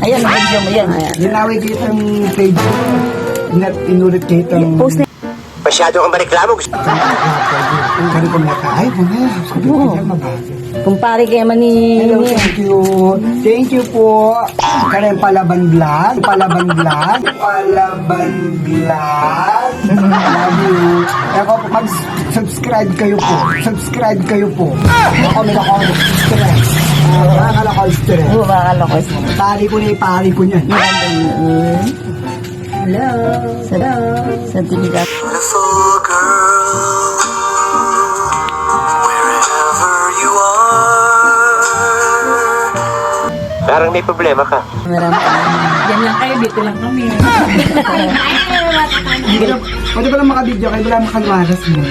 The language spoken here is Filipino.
Ayan, video mo yan. Ayan. Ginaway kitang page ko. Inulit kitang... Post na. Masyado kang mareklamo. Kari ko na ay, sabi ko niya mabagal. Kumpare kaya man ni... Hello, thank you. Thank you po. Karen Palaban Vlog. Palaban Vlog. Palaban Vlog. Love you. Ako, mag-subscribe kayo po. Subscribe kayo po. Ako, may ako stress. Bakal ako stress. Oo, bakal ako. Pari ko na ipari ko niyan. Hello. Sa tinigat. Beautiful girl, wherever you are. Parang may problema ka. Marami. Yan lang kayo, dito lang kami. Pwede ba lang makabidyo kayo? Wala makagwaras mo.